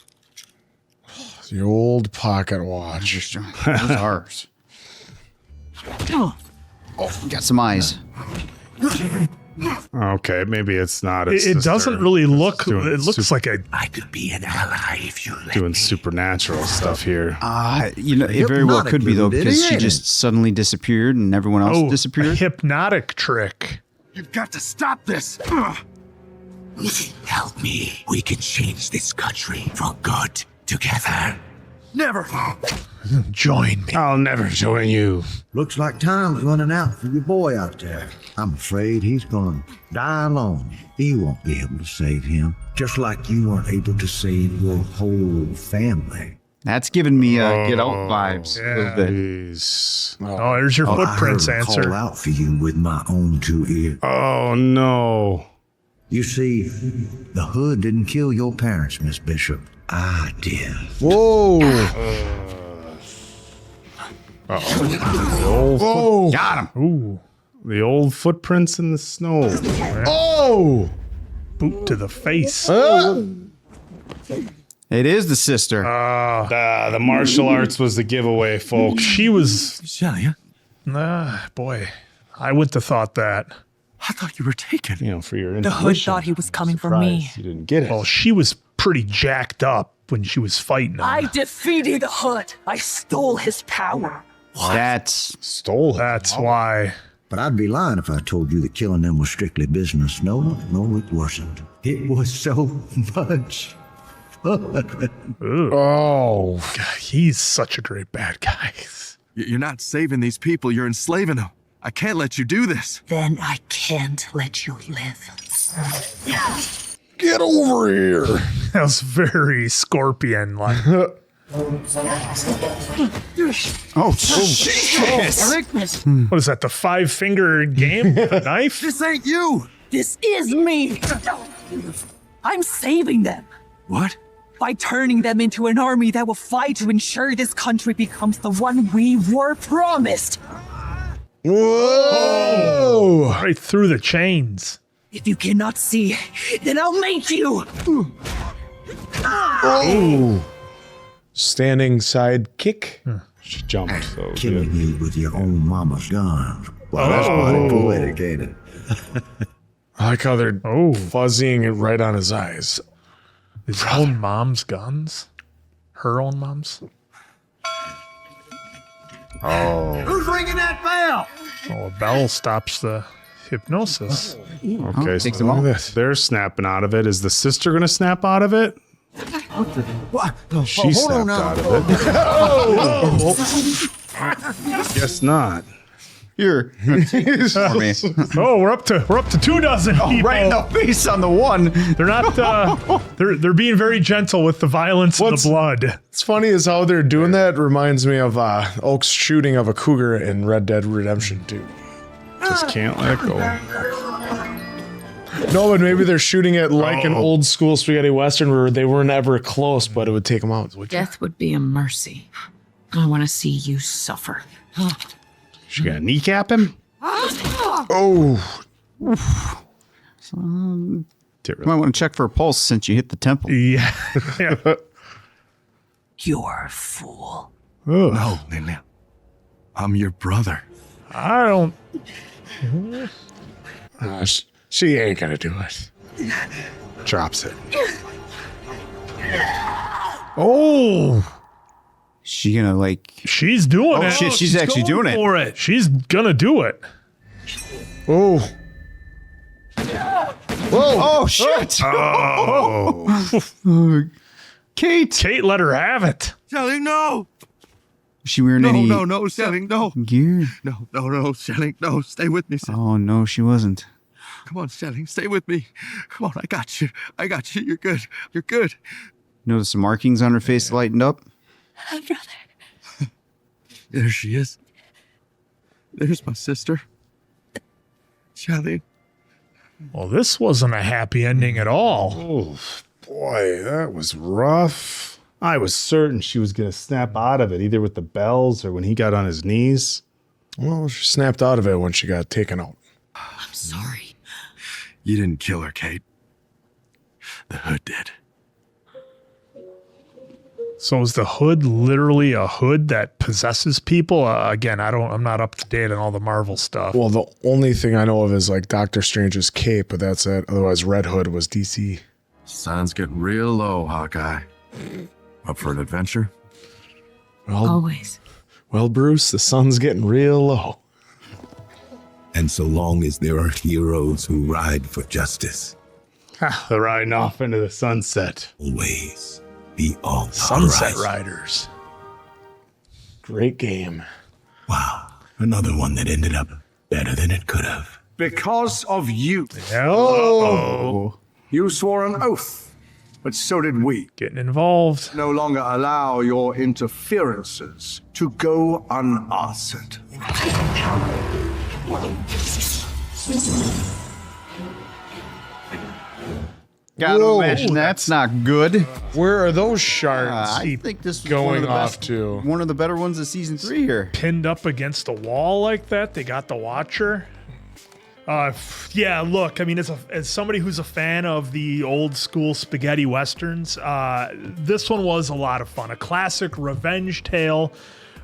The old pocket watch. Those are ours. Oh, got some eyes. Okay, maybe it's not. It doesn't really look. It looks like a. I could be an ally if you let doing supernatural stuff here. It very well could be though, because she just suddenly disappeared and everyone else disappeared. A hypnotic trick. You've got to stop this. Help me. We can change this country for good together. Never. Join me. I'll never join you. Looks like time's running out for your boy out there. I'm afraid he's gonna die alone. You won't be able to save him, just like you weren't able to save your whole family. That's giving me Get Out vibes a little bit. Oh, there's your footprints I heard him answer. call out for you with my own 2 ears. Oh no. You see, the hood didn't kill your parents, Miss Bishop. I did. Whoa. Whoa. Got him. Ooh. The old footprints in the snow. Oh. Boot to the face. It is the sister. The martial arts was the giveaway, folks. She was. Xialing, Boy, I wouldn't have thought that. I thought you were taken. For your The hood thought he was coming for me. You didn't get it. Well, she was pretty jacked up when she was fighting him. I defeated the hood. I stole his power. That's stole. That's why. But I'd be lying if I told you that killing them was strictly business. No, it wasn't. It was so much fun. Oh. God, he's such a great bad guy. You're not saving these people, you're enslaving them. I can't let you do this. Then I can't let you live. Get over here. That was very Scorpion-like. Oh, shit. What is that, the 5-finger game? Knife? This ain't you. This is me. I'm saving them. What? By turning them into an army that will fight to ensure this country becomes the one we were promised. Whoa. Right through the chains. If you cannot see, then I'll make you. Oh. Standing side kick. She jumped. So Killing you with your own mama's gun. Well, that's mighty poetic, ain't it? I like how they're fuzzying it right on his eyes. His own mom's guns? Her own mom's? Oh. Who's ringing that bell? Oh, a bell stops the hypnosis. Okay, takes so them look all. at this. They're snapping out of it. Is the sister going to snap out of it? What? She hold on snapped now. out of it. Guess not. Here. For me. Oh, we're up to 24 people. Right in the face on the one. They're not. They're being very gentle with the violence and the blood. What's funny is how they're doing that reminds me of Oak's shooting of a cougar in Red Dead Redemption 2. Just can't let it go. No, but maybe they're shooting it like an old school spaghetti western where they weren't ever close, but it would take them out. Death would be a mercy. I want to see you suffer. She gonna kneecap him? Oh. You might want to check for a pulse since you hit the temple. Yeah. You're a fool. No, Lily. I'm your brother. I don't. She ain't gonna do it. Drops it. Oh. She gonna like. She's doing it. Oh shit! She's actually going doing it. for it. She's gonna do it. Oh. Oh, shit. Oh. Kate let her have it. Xialing, no. Is she wearing any No, Xialing, no. gear? No, Xialing, no. Stay with me. Oh, no, she wasn't. Come on, Xialing, stay with me. Come on, I got you. You're good. You're good. Notice the markings on her face lightened up? Brother. There she is. There's my sister. Xialing. Well, this wasn't a happy ending at all. Oh, boy, that was rough. I was certain she was going to snap out of it, either with the bells or when he got on his knees. Well, she snapped out of it when she got taken out. I'm sorry. You didn't kill her, Kate. The hood did. So is the hood literally a hood that possesses people? Again, I'm not up to date on all the Marvel stuff. Well, the only thing I know of is like Doctor Strange's cape, but that's it. Otherwise, Red Hood was DC. Sun's getting real low, Hawkeye. Up for an adventure? Well, Always. Well, Bruce, the sun's getting real low. And so long as there are heroes who ride for justice, They're riding off into the sunset. always be on the Sunset horizon. Riders. Great game. Wow, another one that ended up better than it could have. Because of you. Oh. You swore an oath, but so did we. Getting involved. No longer allow your interferences to go unanswered. Gotta imagine that's not good. Where are those shards I think this was going one of the off best, to? one of the better ones of season 3 here. Pinned up against a wall like that. They got the Watcher. Yeah, look, I mean, as somebody who's a fan of the old school spaghetti westerns, this one was a lot of fun. A classic revenge tale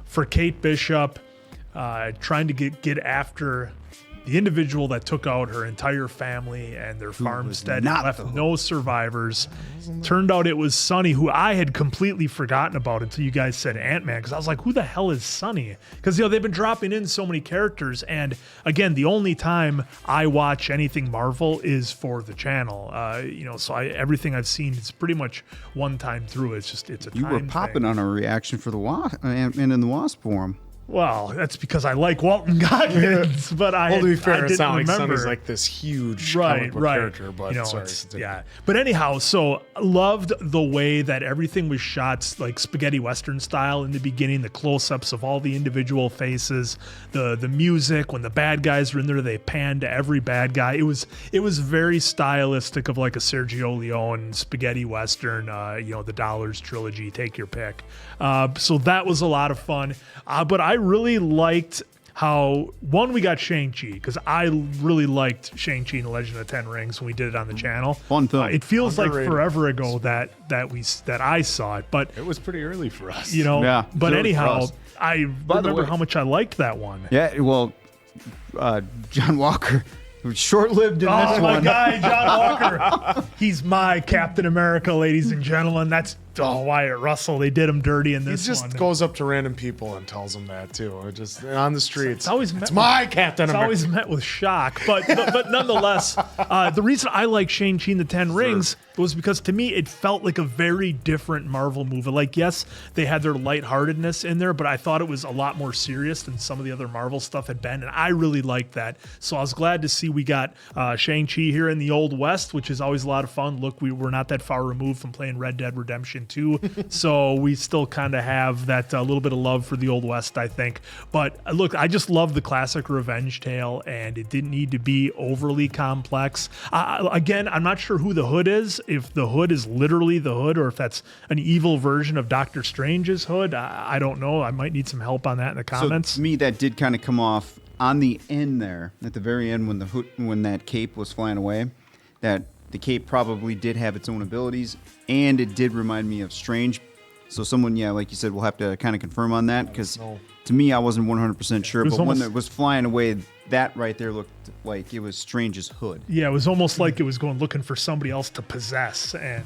for Kate Bishop, trying to get after the individual that took out her entire family and their farmstead and left no survivors. Turned out it was Sonny, who I had completely forgotten about until you guys said Ant-Man, because I was like, who the hell is Sonny? Because, they've been dropping in so many characters, and again, the only time I watch anything Marvel is for the channel. So everything I've seen is pretty much one time through. It's a time You were popping thing. on a reaction for the Ant-Man and the Wasp forum. Well, that's because I like Walton Goggins, but Well, to be fair, I it didn't sounds like remember. Sonny's like this huge comic book character, but sorry. Yeah. But anyhow, so loved the way that everything was shot like spaghetti western style in the beginning, the close-ups of all the individual faces, the music, when the bad guys were in there, they panned to every bad guy. It was very stylistic of like a Sergio Leone spaghetti western, the Dollars trilogy, take your pick. So that was a lot of fun. But I really liked how, one, we got Shang-Chi, because I really liked Shang-Chi and the Legend of the Ten Rings when we did it on the channel. Fun film. It feels Underrated. like forever ago that I saw it, but It was pretty early for us. Yeah, but early anyhow, for us. I remember how much I liked that one. Yeah, well, John Walker was short-lived in this Oh, my one. guy, John Walker. He's my Captain America, ladies and gentlemen. That's Wyatt Russell. They did him dirty in He this just one. goes up to random people and tells them that too. It just on the streets. It's always met my Captain It's America. always met with shock, but nonetheless, the reason I like Shang-Chi and the Ten Rings was because to me it felt like a very different Marvel movie. Like, yes, they had their lightheartedness in there, but I thought it was a lot more serious than some of the other Marvel stuff had been, and I really liked that. So I was glad to see we got Shang-Chi here in the Old West, which is always a lot of fun. Look, we were not that far removed from playing Red Dead Redemption 2, so we still kind of have that little bit of love for the Old West, I think. But look, I just love the classic revenge tale, and it didn't need to be overly complex. Again, I'm not sure who the Hood is, if the Hood is literally the Hood, or if that's an evil version of Doctor Strange's Hood. I don't know. I might need some help on that in the comments. So to me, that did kind of come off on the end there, at the very end when that cape was flying away, that the cape probably did have its own abilities, and it did remind me of Strange. So someone, like you said, we'll have to kind of confirm on that, because to me, I wasn't 100% sure, but when it was flying away, that right there looked like it was Strange's hood. Yeah, it was almost like it was going looking for somebody else to possess and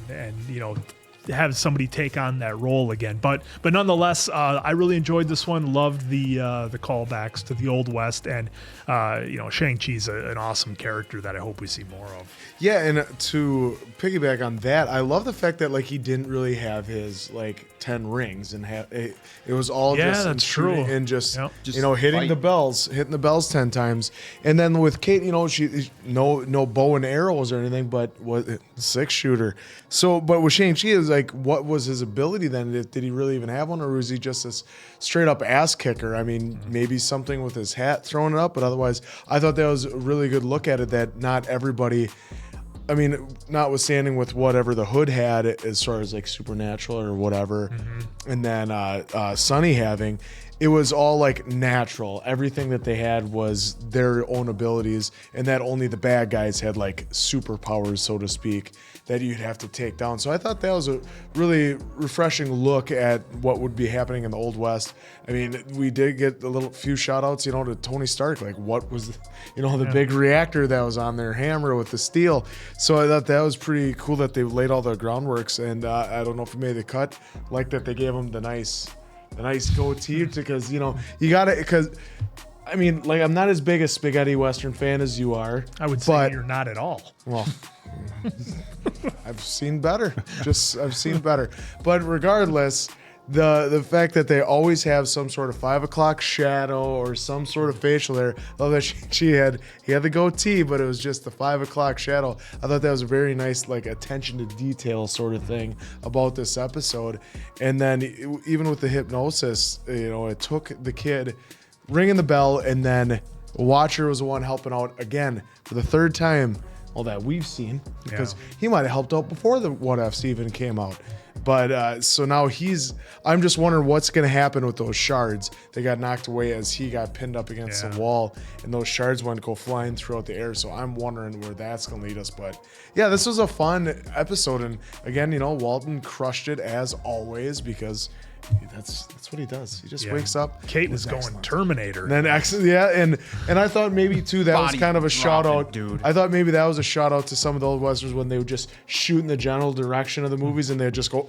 have somebody take on that role again. But nonetheless, I really enjoyed this one. Loved the callbacks to the Old West, and Shang-Chi's an awesome character that I hope we see more of. Yeah, and to piggyback on that, I love the fact that like he didn't really have his like 10 rings, and it was all just that's true, and just fight. hitting the bells 10 times. And then with Kate, she no bow and arrows or anything, but was 6-shooter. So, but with Shang-Chi is like, what was his ability then? Did he really even have one, or was he just this straight up ass kicker? I mean, maybe something with his hat throwing it up, but otherwise, I thought that was a really good look at it. That not everybody. I mean, notwithstanding with whatever the Hood had as far as like supernatural or whatever, and then Sonny having, it was all like natural. Everything that they had was their own abilities, and that only the bad guys had like superpowers, so to speak, that you'd have to take down. So I thought that was a really refreshing look at what would be happening in the Old West. I mean, we did get a few shout outs, to Tony Stark, like what was, the big reactor that was on their hammer with the steel. So I thought that was pretty cool that they laid all the groundworks, and I don't know if it made the cut, like that they gave him the nice goatee, because, you got it, because I mean, like, I'm not as big a spaghetti Western fan as you are. I would say you're not at all. Well, I've seen better. I've seen better. But regardless, the fact that they always have some sort of 5 o'clock shadow or some sort of facial hair. I love that he had the goatee, but it was just the 5 o'clock shadow. I thought that was a very nice, like, attention to detail sort of thing about this episode. And then even with the hypnosis, it took the kid ringing the bell, and then Watcher was the one helping out again for the third time, all that we've seen, because he might have helped out before the What Ifs even came out. But so now I'm just wondering what's going to happen with those shards. They got knocked away as he got pinned up against the wall, and those shards went to go flying throughout the air. So I'm wondering where that's going to lead us. But yeah, this was a fun episode. And again, Walton crushed it as always, because that's what he does. He just wakes up. Kate was going Terminator. And then and I thought maybe too that was kind of a shout out, dude. I thought maybe that was a shout out to some of the old westerns when they would just shoot in the general direction of the movies, and they'd just go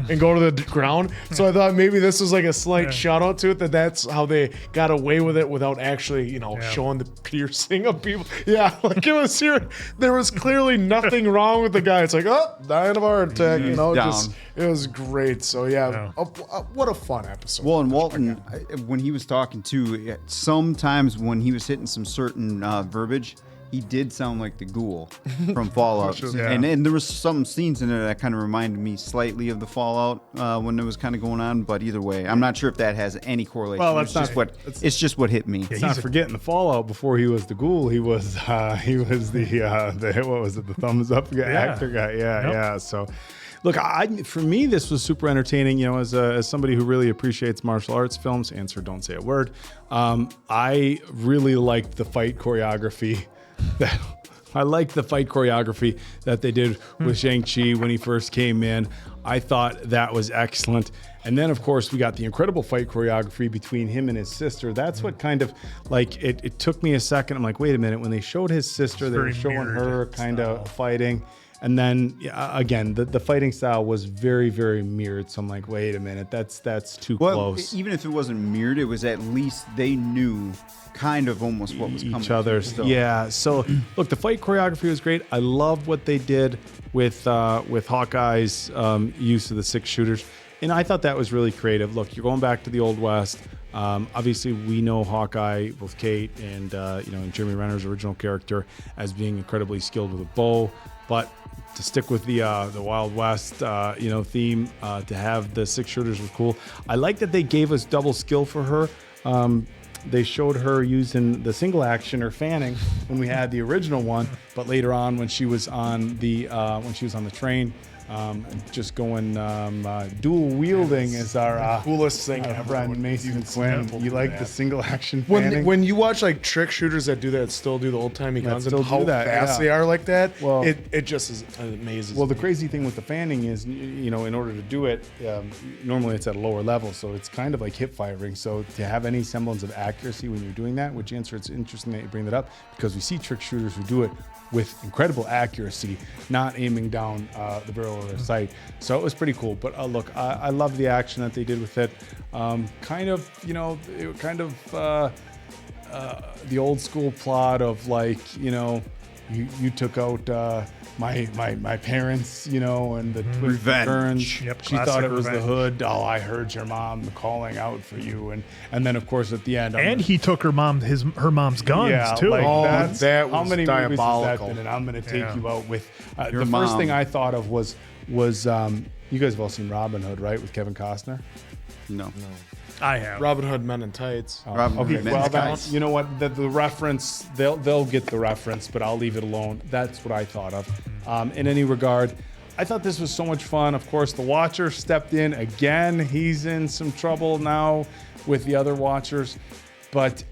and go to the ground. So I thought maybe this was like a slight shout out to it, that's how they got away with it without actually showing the piercing of people. Yeah, like it was here. There was clearly nothing wrong with the guy. It's like dying of a heart attack. It was great. So what a fun episode. Well, and Walton, when he was talking too, sometimes when he was hitting some certain verbiage, he did sound like the ghoul from Fallout. And there was some scenes in there that kind of reminded me slightly of the Fallout when it was kind of going on. But either way, I'm not sure if that has any correlation. Well, it's just what hit me. Let's not forgetting the Fallout. Before he was the ghoul, he was the what was it? The thumbs up actor guy. Yeah. So. Look, for me, this was super entertaining. As somebody who really appreciates martial arts films, answer, don't say a word. I really liked the fight choreography. That they did with Shang-Chi when he first came in. I thought that was excellent. And then, of course, we got the incredible fight choreography between him and his sister. That's what kind of, like, it took me a second. I'm like, wait a minute. When they showed his sister, they were showing her kind of fighting. And then again, the fighting style was very, very mirrored. So I'm like, wait a minute, that's too close. Even if it wasn't mirrored, it was at least they knew kind of almost what was coming. Each other. Yeah. So look, the fight choreography was great. I love what they did with Hawkeye's use of the 6 shooters. And I thought that was really creative. Look, you're going back to the Old West. Obviously, we know Hawkeye, both Kate and Jeremy Renner's original character, as being incredibly skilled with a bow. But to stick with the Wild West, theme, to have the 6 shooters was cool. I like that they gave us double skill for her. They showed her using the single action or fanning when we had the original one, but later on when she was on the train. Just going dual wielding is our coolest thing ever. Friend Mason Quinn. You like the single action when you watch like trick shooters that do that, still do the old timey guns, and how fast they are like that. Well, it just is amazing. Well, the crazy thing with the fanning is, in order to do it, normally it's at a lower level, so it's kind of like hip firing. So to have any semblance of accuracy when you're doing that, which it's interesting that you bring that up, because we see trick shooters who do it with incredible accuracy, not aiming down the barrel sight. So it was pretty cool. But look, I love the action that they did with it. Kind of, the old school plot of like, you took out my parents, and the twist Revenge. turns. Yep, She thought it was classic the revenge. hood. Oh, I heard your mom calling out for you, and then of course at the end. And he took her mom's guns too. That's, that how was many diabolical. movies has that been? And I'm going to take you out with Your the first mom. thing I thought of was you guys have all seen Robin Hood, right, with Kevin Costner? No. I have. Robin Hood Men in Tights. Robin Okay, Hood, well, Men's that, Guys. you know what? The reference, they'll get the reference, but I'll leave it alone. That's what I thought of. In any regard, I thought this was so much fun. Of course, the Watcher stepped in again. He's in some trouble now with the other Watchers. But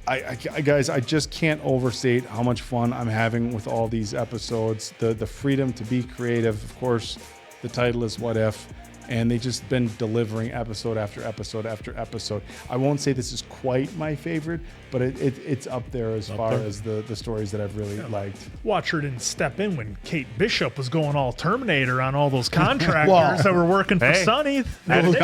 guys, I just can't overstate how much fun I'm having with all these episodes. The freedom to be creative. Of course, the title is What If? And they've just been delivering episode after episode after episode. I won't say this is quite my favorite, but it's up there as far as the stories that I've really liked. Watcher didn't step in when Kate Bishop was going all Terminator on all those contractors that were working for Sonny. They didn't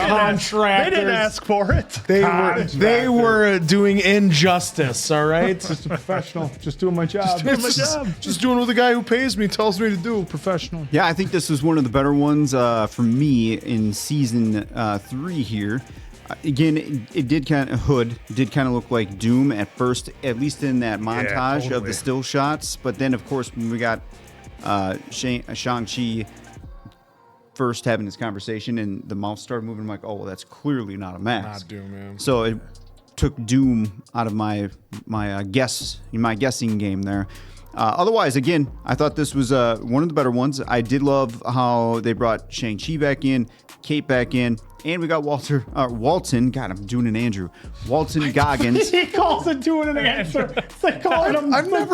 ask for it. They were doing injustice, all right? Just a professional, just doing my job. Just doing what the guy who pays me tells me to do. Professional. Yeah, I think this was one of the better ones for me in season 3 here. Again, it did kind of look like Doom at first, at least in that montage of the still shots. But then, of course, when we got Shang-Chi first having this conversation and the mouth started moving, I'm like, oh, well, that's clearly not a mask. Not Doom, man. So it took Doom out of my guessing game there. Otherwise, again, I thought this was one of the better ones. I did love how they brought Shang-Chi back in, Kate back in, and we got Walton. God, I'm doing an Andrew. Walton Goggins. He calls it doing an answer. It's like calling him. I'm not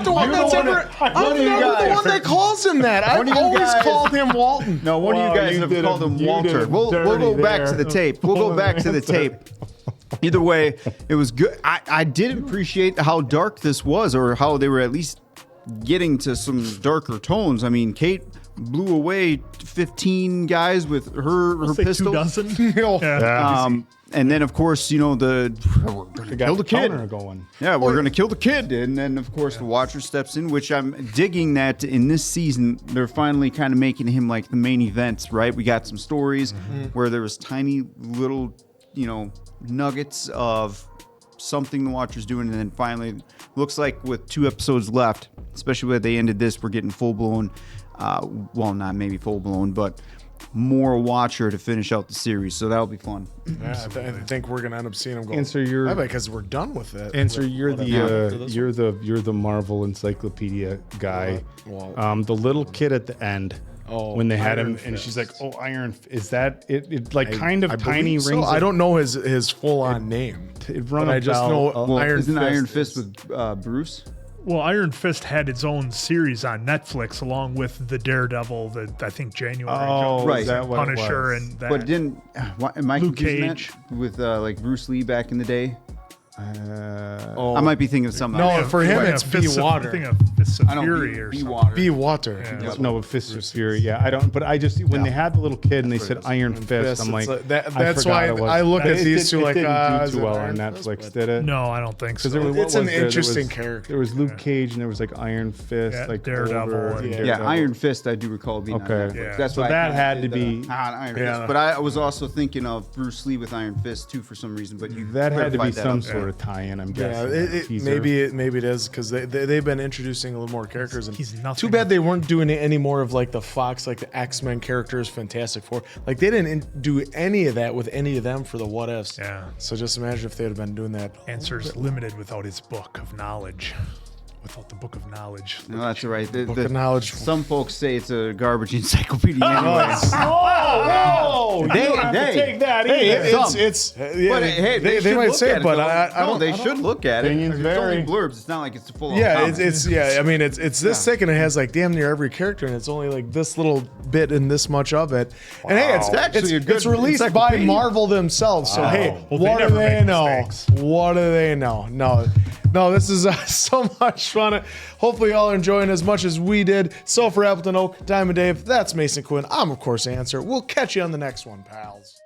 the one that's ever. I'm never the one that calls him that. I've always called him Walton. No, one of you guys have called him Walter. We'll go back to the tape. We'll go back to the tape. Either way, it was good. I did appreciate how dark this was, or how they were at least getting to some darker tones. I mean, Kate blew away 15 guys with her pistol. 2 dozen. And then, of course, we're gonna kill the kid. Going. Yeah, we're gonna kill the kid, and then of course the Watcher steps in, which I'm digging that in this season they're finally kind of making him like the main event, right? We got some stories where there was tiny little, nuggets of something the Watcher's doing, and then finally, looks like with 2 episodes left, especially where they ended this, we're getting full blown. Well, not maybe full blown, but more Watcher to finish out the series, so that'll be fun. Yeah, I think we're gonna end up seeing him go. Answer because we're done with it. Answer, you're the Marvel Encyclopedia guy. The little kid at the end. When they had him, and she's like, "Oh, Iron, is that it? It like kind of tiny rings." So. I don't know his full on name. But I just know Iron Fist. Isn't Iron Fist with Bruce? Well, Iron Fist had its own series on Netflix along with the Daredevil, I think January. Right. Is that what Punisher and that. But didn't am I Luke confusing Cage that with like Bruce Lee back in the day? I might be thinking of something. No, for him it's Be Water. I think of Fists of Fury or something. Be Water. Yeah. No, Fists of Fury. Yeah, I don't. But I just when they had the little kid and they said Iron Fist, I'm like, that's why I looked at these two like, didn't do too well on Netflix, did it? No, I don't think so. It's an interesting character. There was Luke Cage and there was like Iron Fist, like Daredevil. Yeah, Iron Fist. I do recall being on Netflix. Yeah. That's So why that had to be Iron Fist. But I was also thinking of Bruce Lee with Iron Fist too for some reason. But that had to be some sort of tie-in. I'm guessing. Maybe it is because they've been introducing a little more characters. And he's nothing. Too bad they weren't doing any more of like the Fox, like the X-Men characters, Fantastic Four. Like they didn't do any of that with any of them for the What Ifs. Yeah. So just imagine if they had been doing that. Answer's limited without his book of knowledge. Without the book of knowledge. No, that's right. Book of knowledge. Some folks say it's a garbage encyclopedia. Anyways. Whoa! They take that. Hey, either. they might say it, but I don't. They should look at it. Opinions It's only vary. blurbs. It's not like it's full. Yeah, I mean, it's this thick and it has like damn near every character, and it's only like this little bit and this much of it. And hey, it's released by Marvel themselves. So hey, Well, they what do never they make know? mistakes. What do they know? No. No, this is so much fun. Hopefully y'all are enjoying as much as we did. So for Appleton Oak, Diamond Dave, that's Mason Quinn. I'm of course Answer. We'll catch you on the next one, pals.